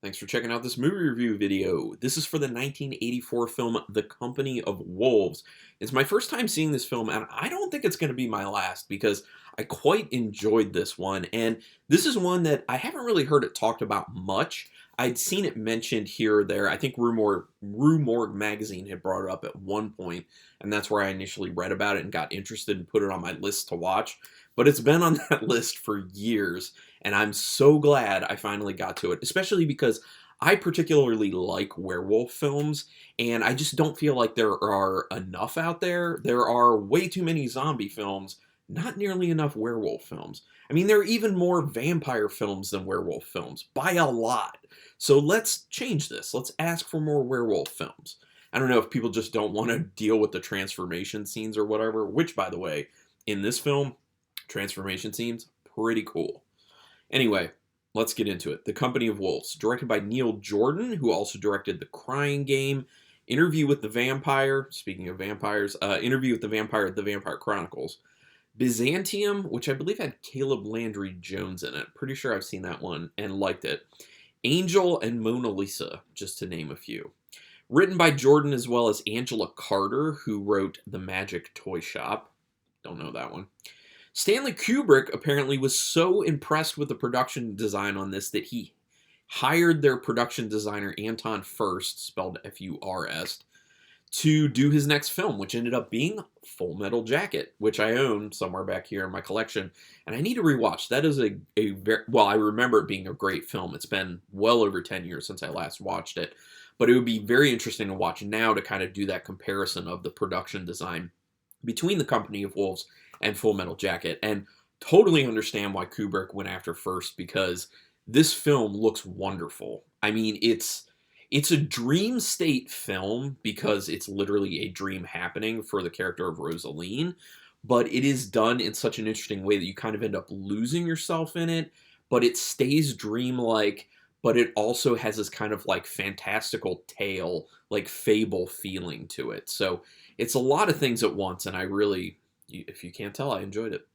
Thanks for checking out this movie review video. This is for the 1984 film The Company of Wolves. It's my first time seeing this film, and I don't think it's going to be my last because I quite enjoyed this one. And this is one that I haven't really heard it talked about much. I'd seen it mentioned here or there. I think Rue Morgue magazine had brought it up at one point, and that's where I initially read about it and got interested and put it on my list to watch. But it's been on that list for years, and I'm so glad I finally got to it, especially because I particularly like werewolf films, and I just don't feel like there are enough out there. There are way too many zombie films, not nearly enough werewolf films. I mean, there are even more vampire films than werewolf films, by a lot. So let's change this. Let's ask for more werewolf films. I don't know if people just don't want to deal with the transformation scenes or whatever, which, by the way, in this film, transformation scenes, pretty cool. Anyway, let's get into it. The Company of Wolves, directed by Neil Jordan, who also directed The Crying Game, Interview with the Vampire, speaking of vampires, Interview with the Vampire, The Vampire Chronicles, Byzantium, which I believe had Caleb Landry Jones in it. Pretty sure I've seen that one and liked it. Angel and Mona Lisa, just to name a few. Written by Jordan as well as Angela Carter, who wrote The Magic Toy Shop. Don't know that one. Stanley Kubrick apparently was so impressed with the production design on this that he hired their production designer Anton Furst, spelled F-U-R-S, to do his next film, which ended up being Full Metal Jacket, which I own somewhere back here in my collection, and I need to rewatch. That is a very, well, I remember it being a great film. It's been well over 10 years since I last watched it, but it would be very interesting to watch now to kind of do that comparison of the production design between The Company of Wolves and Full Metal Jacket, and totally understand why Kubrick went after Furst, because this film looks wonderful. I mean, it's a dream state film because it's literally a dream happening for the character of Rosaline, but it is done in such an interesting way that you kind of end up losing yourself in it, but it stays dreamlike, but it also has this kind of like fantastical tale, like fable feeling to it. So it's a lot of things at once, and I really, if you can't tell, I enjoyed it.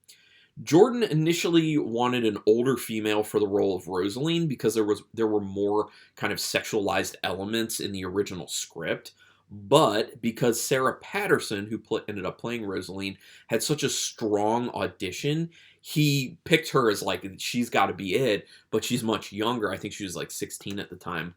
Jordan initially wanted an older female for the role of Rosaline because there were more kind of sexualized elements in the original script, but because Sarah Patterson, who ended up playing Rosaline, had such a strong audition, he picked her as like, she's got to be it, but she's much younger. I think she was like 16 at the time.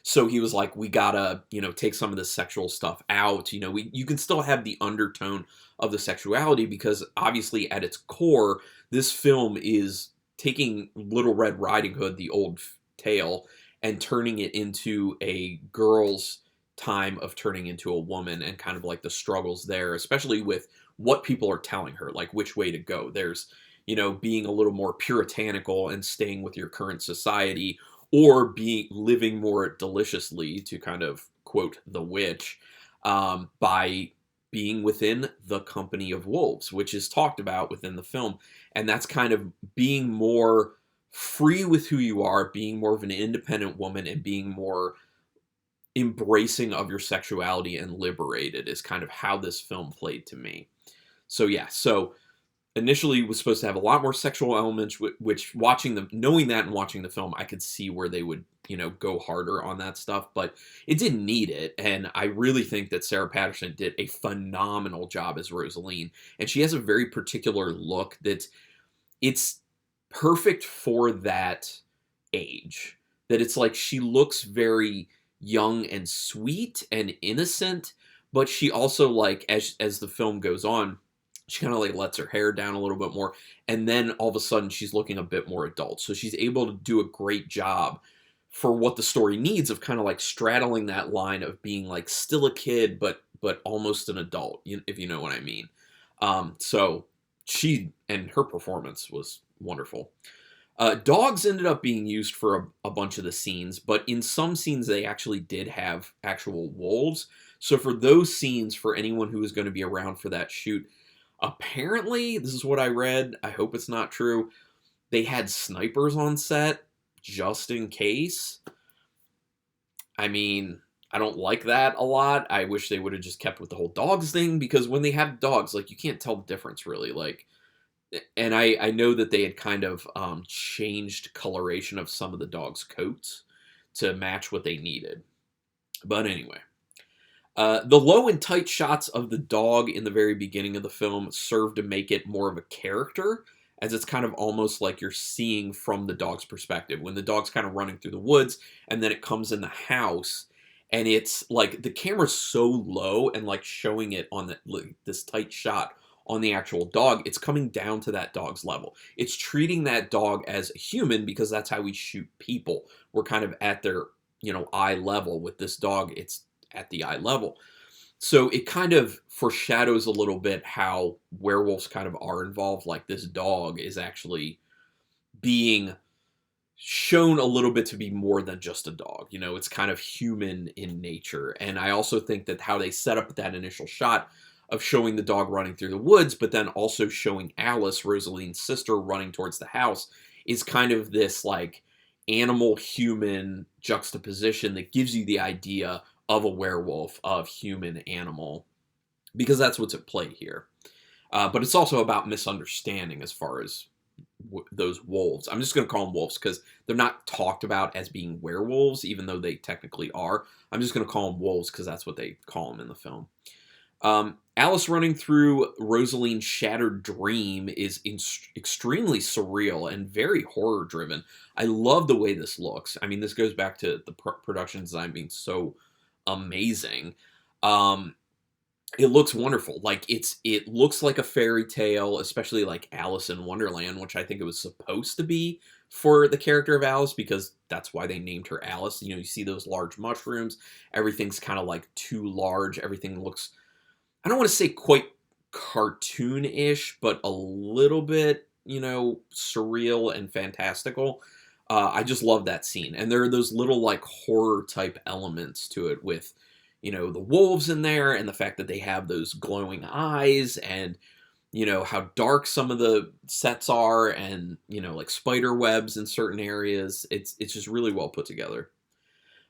So he was like, we gotta, take some of the sexual stuff out. You can still have the undertone of the sexuality because obviously at its core, this film is taking Little Red Riding Hood, the old tale, and turning it into a girl's time of turning into a woman and kind of like the struggles there, especially with what people are telling her, like which way to go. There's, being a little more puritanical and staying with your current society, or living more deliciously, to kind of quote the witch, by being within the company of wolves, which is talked about within the film. And that's kind of being more free with who you are, being more of an independent woman, and being more embracing of your sexuality and liberated is kind of how this film played to me. So yeah, initially was supposed to have a lot more sexual elements, which knowing that and watching the film, I could see where they would, go harder on that stuff, but it didn't need it. And I really think that Sarah Patterson did a phenomenal job as Rosaline. And she has a very particular look it's perfect for that age. That it's like she looks very young and sweet and innocent, but she also, like, as the film goes on, she kind of like lets her hair down a little bit more, and then all of a sudden she's looking a bit more adult. So she's able to do a great job for what the story needs, of kind of like straddling that line of being like still a kid but almost an adult, if you know what I mean. So she and her performance was wonderful. Dogs ended up being used for a bunch of the scenes, but in some scenes they actually did have actual wolves. So for those scenes, for anyone who was going to be around for that shoot, apparently, this is what I read, I hope it's not true, they had snipers on set just in case. I mean, I don't like that a lot. I wish they would have just kept with the whole dogs thing, because when they have dogs, like, you can't tell the difference really. Like, and I know that they had kind of changed coloration of some of the dogs' coats. to match what they needed. But anyway. The low and tight shots of the dog in the very beginning of the film serve to make it more of a character, as it's kind of almost like you're seeing from the dog's perspective. When the dog's kind of running through the woods, and then it comes in the house, and it's like the camera's so low and like showing it on this tight shot on the actual dog, it's coming down to that dog's level. It's treating that dog as a human because that's how we shoot people. We're kind of at their, eye level. With this dog, it's at the eye level. So it kind of foreshadows a little bit how werewolves kind of are involved. Like this dog is actually being shown a little bit to be more than just a dog. It's kind of human in nature. And I also think that how they set up that initial shot of showing the dog running through the woods, but then also showing Alice, Rosaline's sister, running towards the house, is kind of this like animal-human juxtaposition that gives you the idea of a werewolf, of human-animal, because that's what's at play here. But it's also about misunderstanding as far as those wolves. I'm just going to call them wolves because they're not talked about as being werewolves, even though they technically are. I'm just going to call them wolves because that's what they call them in the film. Alice running through Rosaline's shattered dream is extremely surreal and very horror-driven. I love the way this looks. I mean, this goes back to the production design being so amazing. It looks wonderful. Like it looks like a fairy tale, especially like Alice in Wonderland, which I think it was supposed to be for the character of Alice, because that's why they named her Alice. You see those large mushrooms. Everything's kind of like too large. Everything looks, I don't want to say quite cartoon-ish, but a little bit, surreal and fantastical. I just love that scene. And there are those little like horror type elements to it with, the wolves in there, and the fact that they have those glowing eyes, and, how dark some of the sets are, and, like spider webs in certain areas. It's just really well put together.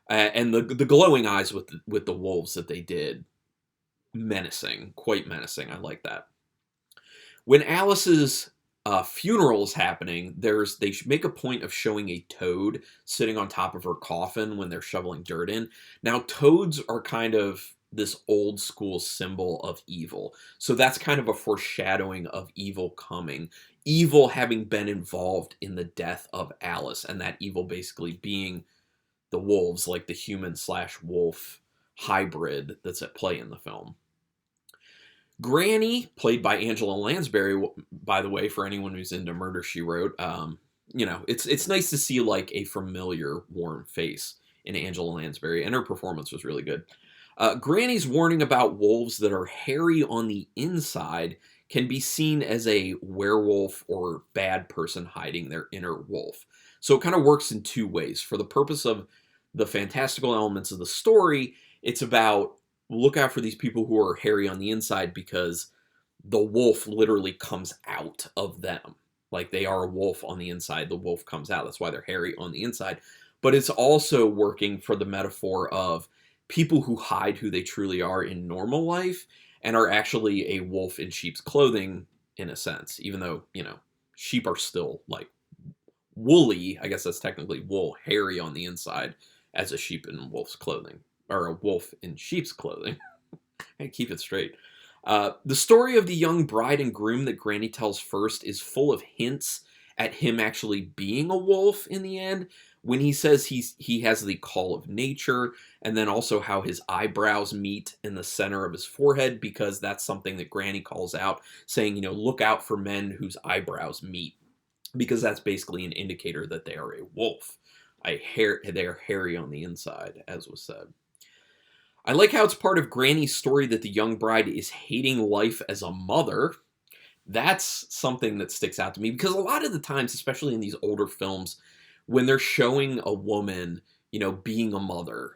And the glowing eyes with the wolves that they did, menacing, quite menacing. I like that. When Alice's funeral is happening, they make a point of showing a toad sitting on top of her coffin when they're shoveling dirt in. Now, toads are kind of this old school symbol of evil. So that's kind of a foreshadowing of evil coming. Evil having been involved in the death of Alice, and that evil basically being the wolves, like the human/wolf hybrid that's at play in the film. Granny, played by Angela Lansbury, by the way, for anyone who's into Murder, She Wrote, it's nice to see like a familiar, warm face in Angela Lansbury, and her performance was really good. Granny's warning about wolves that are hairy on the inside can be seen as a werewolf or bad person hiding their inner wolf. So it kind of works in two ways. For the purpose of the fantastical elements of the story, it's about look out for these people who are hairy on the inside, because the wolf literally comes out of them. Like they are a wolf on the inside, the wolf comes out. That's why they're hairy on the inside. But it's also working for the metaphor of people who hide who they truly are in normal life and are actually a wolf in sheep's clothing, in a sense, even though, sheep are still like woolly. I guess that's technically wool, hairy on the inside, as a sheep in wolf's clothing. Or a wolf in sheep's clothing. I keep it straight. The story of the young bride and groom that Granny tells first is full of hints at him actually being a wolf in the end, when he says he has the call of nature, and then also how his eyebrows meet in the center of his forehead, because that's something that Granny calls out, saying, look out for men whose eyebrows meet, because that's basically an indicator that they are a wolf. They are hairy on the inside, as was said. I like how it's part of Granny's story that the young bride is hating life as a mother. That's something that sticks out to me, because a lot of the times, especially in these older films, when they're showing a woman, being a mother,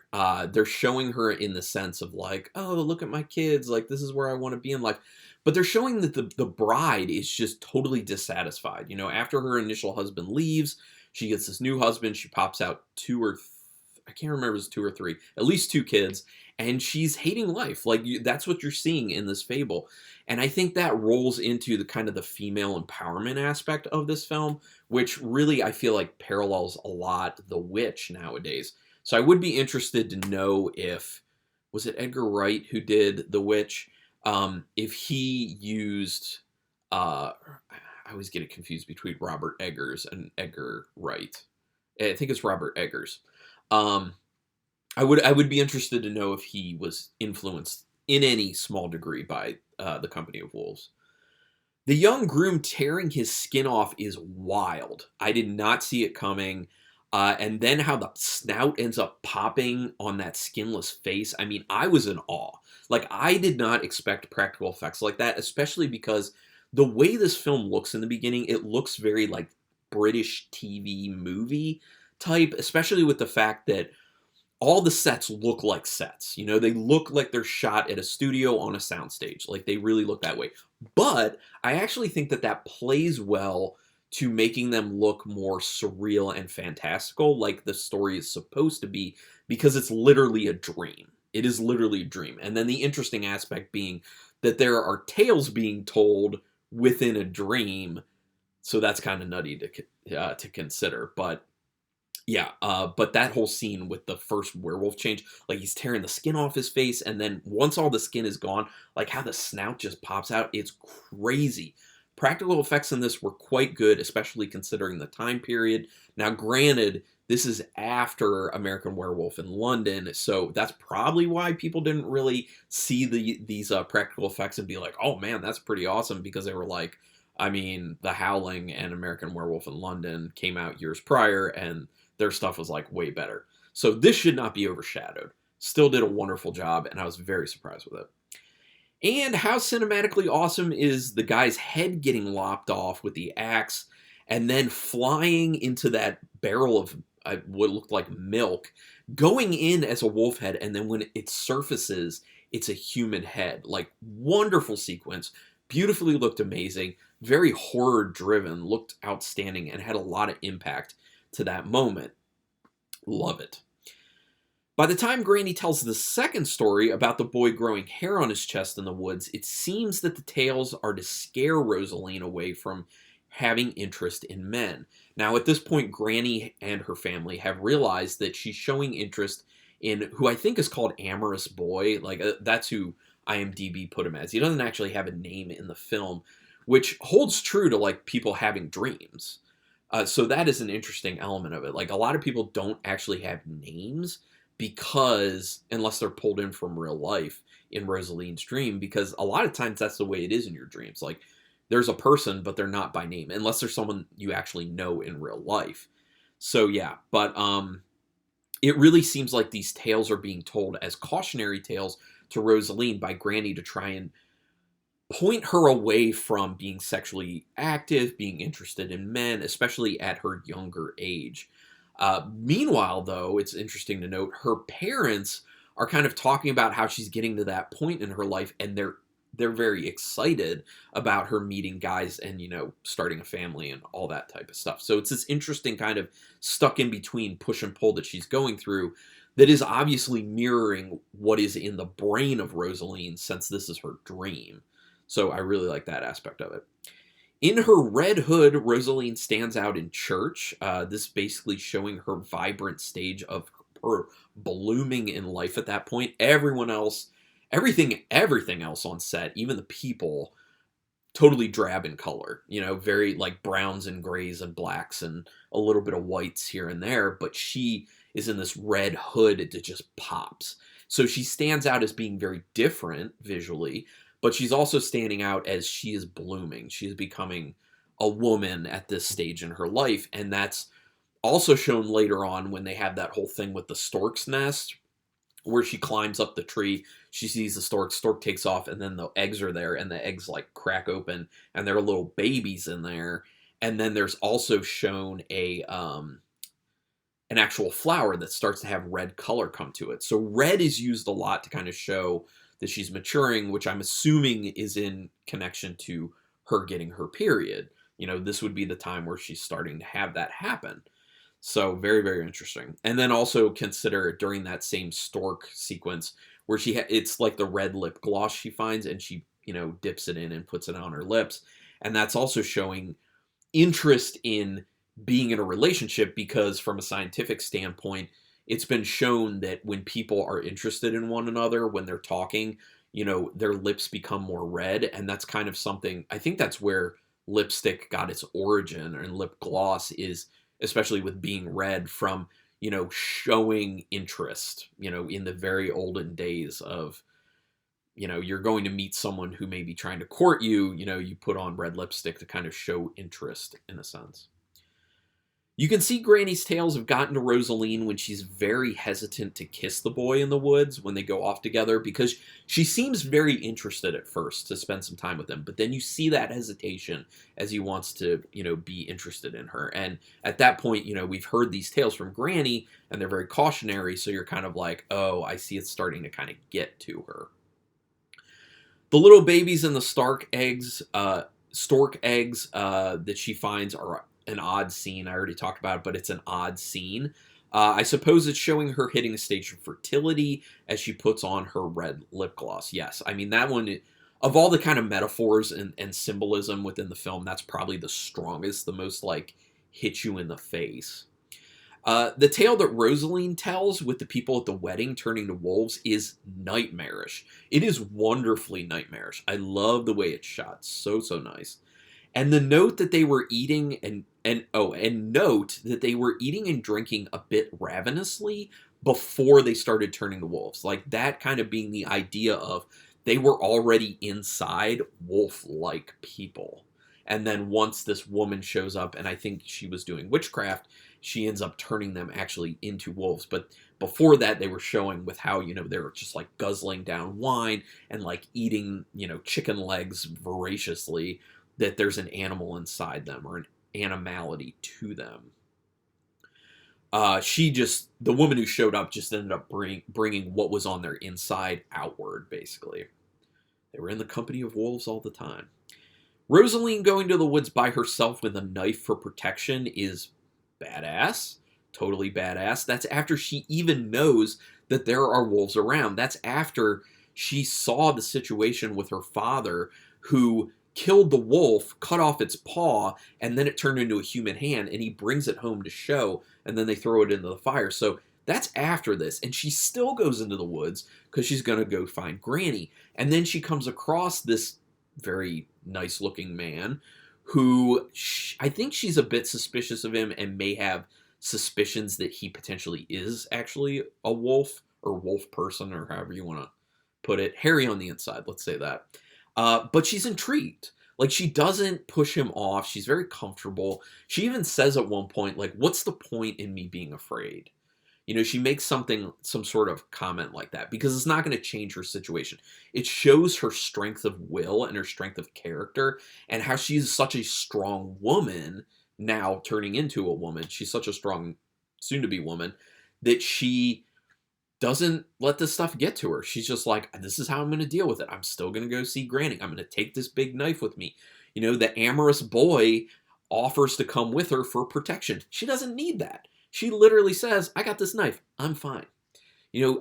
they're showing her in the sense of like, oh, look at my kids, like this is where I want to be in life. But they're showing that the bride is just totally dissatisfied. After her initial husband leaves, she gets this new husband, she pops out I can't remember if it's 2 or 3, at least 2 kids, and she's hating life. Like that's what you're seeing in this fable. And I think that rolls into the kind of the female empowerment aspect of this film, which really I feel like parallels a lot The Witch nowadays. So I would be interested to know if, was it Edgar Wright who did The Witch? If he used, I always get it confused between Robert Eggers and Edgar Wright. I think it's Robert Eggers. Um, I would be interested to know if he was influenced in any small degree by the Company of Wolves. The young groom tearing his skin off is wild. I did not see it coming. And then how the snout ends up popping on that skinless face. I mean, I was in awe. Like, I did not expect practical effects like that, especially because the way this film looks in the beginning, it looks very like British TV movie type, especially with the fact that all the sets look like sets. You know, they look like they're shot at a studio on a soundstage. Like, they really look that way. But I actually think that that plays well to making them look more surreal and fantastical, like the story is supposed to be, because it's literally a dream. It is literally a dream. And then the interesting aspect being that there are tales being told within a dream. So that's kind of nutty to consider. But yeah, but that whole scene with the first werewolf change, like he's tearing the skin off his face, and then once all the skin is gone, like how the snout just pops out, it's crazy. Practical effects in this were quite good, especially considering the time period. Now, granted, this is after American Werewolf in London, so that's probably why people didn't really see these practical effects and be like, oh man, that's pretty awesome, because they were like, I mean, The Howling and American Werewolf in London came out years prior, and their stuff was like way better. So this should not be overshadowed. Still did a wonderful job, and I was very surprised with it. And how cinematically awesome is the guy's head getting lopped off with the axe and then flying into that barrel of what looked like milk, going in as a wolf head, and then when it surfaces, it's a human head. Like, wonderful sequence. Beautifully looked amazing. Very horror driven. Looked outstanding and had a lot of impact to that moment. Love it. By the time Granny tells the second story about the boy growing hair on his chest in the woods, it seems that the tales are to scare Rosaline away from having interest in men. Now, at this point, Granny and her family have realized that she's showing interest in who I think is called Amorous Boy. Like, that's who IMDb put him as. He doesn't actually have a name in the film, which holds true to, like, people having dreams. So that is an interesting element of it. Like, a lot of people don't actually have names because, unless they're pulled in from real life in Rosaline's dream, because a lot of times that's the way it is in your dreams. Like, there's a person, but they're not by name, unless there's someone you actually know in real life. So yeah, but it really seems like these tales are being told as cautionary tales to Rosaline by Granny to try and point her away from being sexually active, being interested in men, especially at her younger age. Meanwhile, though, it's interesting to note her parents are kind of talking about how she's getting to that point in her life, and they're very excited about her meeting guys and, you know, starting a family and all that type of stuff. So it's this interesting kind of stuck in between push and pull that she's going through that is obviously mirroring what is in the brain of Rosaline, since this is her dream. So I really like that aspect of it. In her red hood, Rosaline stands out in church. This basically showing her vibrant stage of her blooming in life at that point. Everyone else, everything else on set, even the people, totally drab in color. You know, very like browns and grays and blacks and a little bit of whites here and there. But she is in this red hood that just pops. So she stands out as being very different visually, but she's also standing out as she is blooming. She is becoming a woman at this stage in her life. And that's also shown later on when they have that whole thing with the stork's nest, where she climbs up the tree. She sees the stork takes off, and then the eggs are there, and the eggs like crack open, and there are little babies in there. And then there's also shown an actual flower that starts to have red color come to it. So red is used a lot to kind of show that she's maturing, which I'm assuming is in connection to her getting her period. You know, this would be the time where she's starting to have that happen. So very, very interesting. And then also consider during that same stork sequence where it's like the red lip gloss she finds, and she, you know, dips it in and puts it on her lips. And that's also showing interest in being in a relationship, because from a scientific standpoint, it's been shown that when people are interested in one another, when they're talking, their lips become more red. And that's kind of something, I think that's where lipstick got its origin, and lip gloss is, especially with being red, from, showing interest, in the very olden days of, you're going to meet someone who may be trying to court you, you put on red lipstick to kind of show interest in a sense. You can see Granny's tales have gotten to Rosaline when she's very hesitant to kiss the boy in the woods when they go off together, because she seems very interested at first to spend some time with him. But then you see that hesitation as he wants to, be interested in her. And at that point, we've heard these tales from Granny and they're very cautionary. So you're kind of like, oh, I see it's starting to kind of get to her. The little babies in the stork eggs that she finds are an odd scene. I already talked about it, but it's an odd scene. I suppose it's showing her hitting a stage of fertility as she puts on her red lip gloss. Yes, I mean, that one, of all the kind of metaphors and symbolism within the film, that's probably the strongest, the most, like, hit you in the face. The tale that Rosaline tells with the people at the wedding turning to wolves is nightmarish. It is wonderfully nightmarish. I love the way it's shot. So, so nice. And the note that they were eating and note that they were eating and drinking a bit ravenously before they started turning to wolves. Like, that kind of being the idea of they were already inside wolf-like people. And then once this woman shows up, and I think she was doing witchcraft, she ends up turning them actually into wolves. But before that, they were showing with how, they were just like guzzling down wine and like eating, chicken legs voraciously, that there's an animal inside them or an animality to them. The woman who showed up just ended up bringing what was on their inside outward, basically. They were in the company of wolves all the time. Rosaline going to the woods by herself with a knife for protection is badass. Totally badass. That's after she even knows that there are wolves around. That's after she saw the situation with her father, who killed the wolf, cut off its paw, and then it turned into a human hand, and he brings it home to show, and then they throw it into the fire. So that's after this, and she still goes into the woods because she's going to go find Granny. And then she comes across this very nice-looking man who I think she's a bit suspicious of him and may have suspicions that he potentially is actually a wolf or wolf person, or however you want to put it. Hairy on the inside, let's say that. But she's intrigued. Like, she doesn't push him off. She's very comfortable. She even says at one point, like, what's the point in me being afraid? She makes some sort of comment like that, because it's not going to change her situation. It shows her strength of will and her strength of character, and how she's such a strong woman now turning into a woman. She's such a strong soon-to-be woman that she doesn't let this stuff get to her. She's just like, this is how I'm going to deal with it. I'm still going to go see Granny. I'm going to take this big knife with me. The amorous boy offers to come with her for protection. She doesn't need that. She literally says, I got this knife. I'm fine.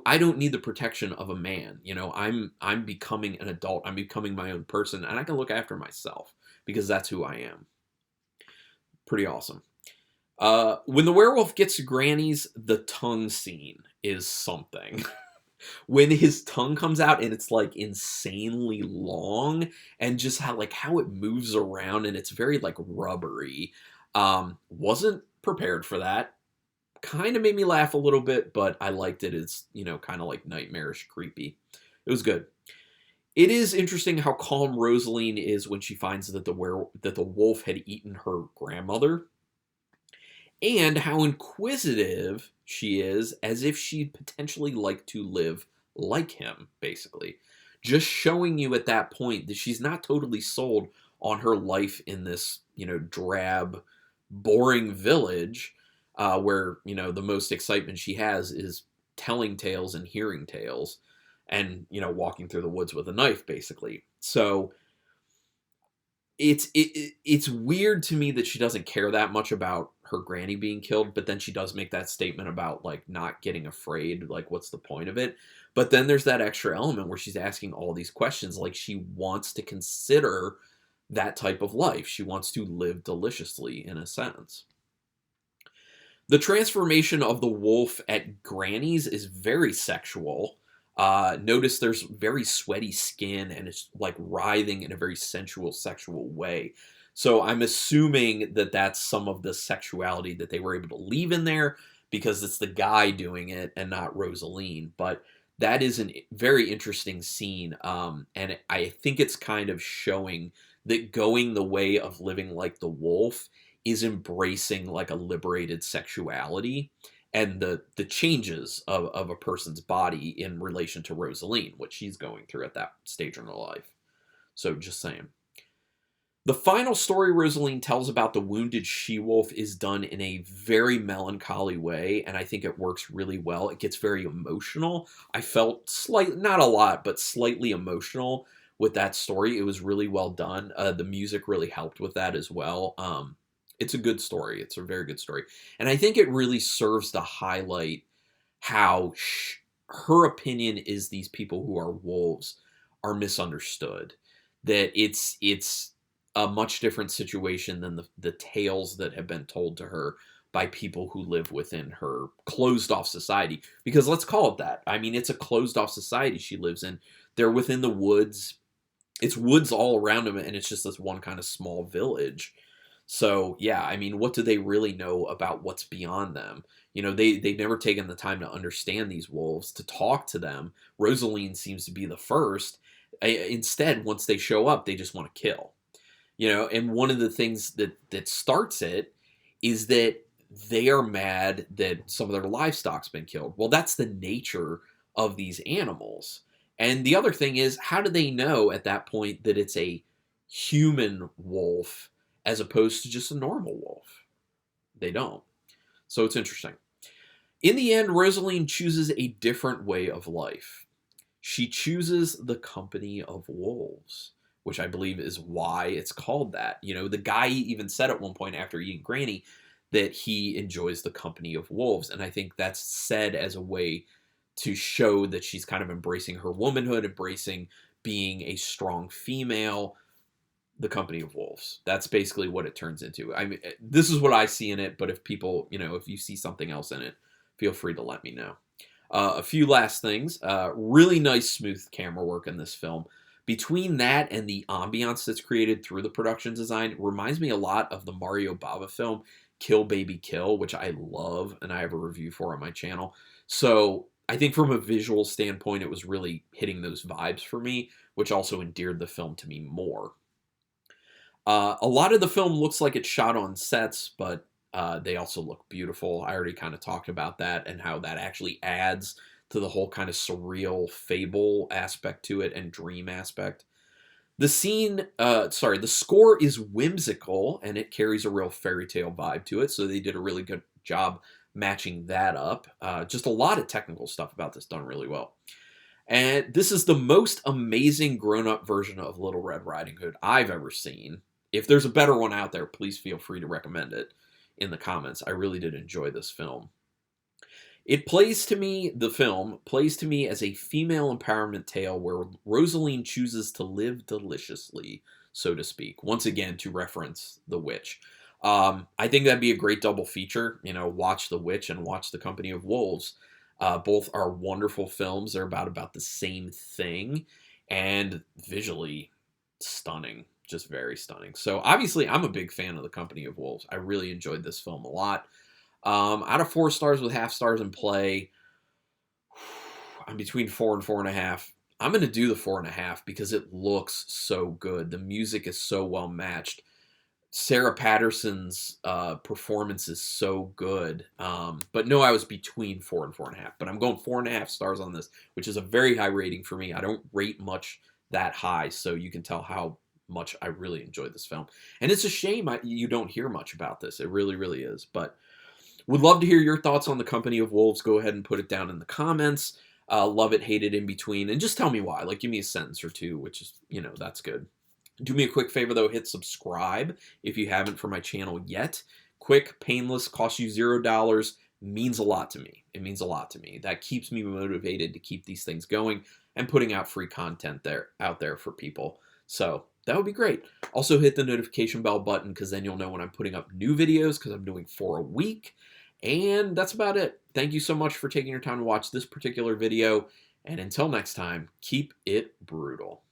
I don't need the protection of a man. I'm becoming an adult. I'm becoming my own person, and I can look after myself because that's who I am. Pretty awesome. When the werewolf gets to Granny's, the tongue scene is something. When his tongue comes out and it's like insanely long, and just how it moves around, and it's very like rubbery. Wasn't prepared for that. Kind of made me laugh a little bit, but I liked it. It's, kind of like nightmarish, creepy. It was good. It is interesting how calm Rosaline is when she finds that the wolf had eaten her grandmother, and how inquisitive she is, as if she'd potentially like to live like him, basically. Just showing you at that point that she's not totally sold on her life in this, drab, boring village, where, the most excitement she has is telling tales and hearing tales, and, walking through the woods with a knife, basically. So it's weird to me that she doesn't care that much about her granny being killed, but then she does make that statement about, like, not getting afraid, like, what's the point of it? But then there's that extra element where she's asking all these questions, like, she wants to consider that type of life. She wants to live deliciously, in a sense. The transformation of the wolf at Granny's is very sexual. Notice there's very sweaty skin and it's like writhing in a very sensual, sexual way. So I'm assuming that that's some of the sexuality that they were able to leave in there because it's the guy doing it and not Rosaline. But that is a very interesting scene. And I think it's kind of showing that going the way of living like the wolf is embracing like a liberated sexuality and the changes of a person's body in relation to Rosaline, what she's going through at that stage in her life. So just saying. The final story Rosaline tells about the wounded she-wolf is done in a very melancholy way, and I think it works really well. It gets very emotional. I felt slightly, not a lot, but slightly emotional with that story. It was really well done. The music really helped with that as well. It's a good story. It's a very good story. And I think it really serves to highlight how her opinion is these people who are wolves are misunderstood. That it's a much different situation than the tales that have been told to her by people who live within her closed off society. Because let's call it that. I mean, it's a closed off society she lives in. They're within the woods. It's woods all around them, and it's just this one kind of small village. So yeah, I mean, what do they really know about what's beyond them? You know, they've never taken the time to understand these wolves, to talk to them. Rosaline seems to be the first. Instead, once they show up, they just want to kill. You know, and one of the things that starts it is that they are mad that some of their livestock's been killed. Well, that's the nature of these animals. And the other thing is, how do they know at that point that it's a human wolf as opposed to just a normal wolf? They don't. So it's interesting. In the end, Rosaline chooses a different way of life. She chooses the company of wolves, which I believe is why it's called that. You know, the guy even said at one point after eating Granny that he enjoys the company of wolves. And I think that's said as a way to show that she's kind of embracing her womanhood, embracing being a strong female, the company of wolves. That's basically what it turns into. I mean, this is what I see in it, but if people, you know, if you see something else in it, feel free to let me know. A few last things. Really nice, smooth camera work in this film. Between that and the ambiance that's created through the production design, it reminds me a lot of the Mario Bava film, Kill Baby Kill, which I love, and I have a review for on my channel. So I think from a visual standpoint, it was really hitting those vibes for me, which also endeared the film to me more. A lot of the film looks like it's shot on sets, but they also look beautiful. I already kind of talked about that and how that actually adds to the whole kind of surreal fable aspect to it and dream aspect. The score is whimsical and it carries a real fairy tale vibe to it, so they did a really good job matching that up. Just a lot of technical stuff about this done really well. And this is the most amazing grown-up version of Little Red Riding Hood I've ever seen. If there's a better one out there, please feel free to recommend it in the comments. I really did enjoy this film. The film plays to me as a female empowerment tale where Rosaline chooses to live deliciously, so to speak. Once again, to reference The Witch. I think that'd be a great double feature. You know, watch The Witch and watch The Company of Wolves. Both are wonderful films. They're about the same thing, and visually stunning. Just very stunning. So obviously, I'm a big fan of The Company of Wolves. I really enjoyed this film a lot. Out of 4 stars with half stars in play, I'm between 4 and 4.5. I'm going to do the 4.5 because it looks so good. The music is so well matched. Sarah Patterson's performance is so good. But no, I was between 4 and 4.5. But I'm going 4.5 stars on this, which is a very high rating for me. I don't rate much that high, so you can tell how much I really enjoyed this film. And it's a shame you don't hear much about this. It really, really is. But would love to hear your thoughts on The Company of Wolves. Go ahead and put it down in the comments. Love it, hate it, in between. And just tell me why. Like, give me a sentence or two, which is, you know, that's good. Do me a quick favor, though. Hit subscribe if you haven't for my channel yet. Quick, painless, costs you $0. Means a lot to me. It means a lot to me. That keeps me motivated to keep these things going and putting out free content out there for people. So that would be great. Also hit the notification bell button because then you'll know when I'm putting up new videos because I'm doing 4 a week. And that's about it. Thank you so much for taking your time to watch this particular video. And until next time, keep it brutal.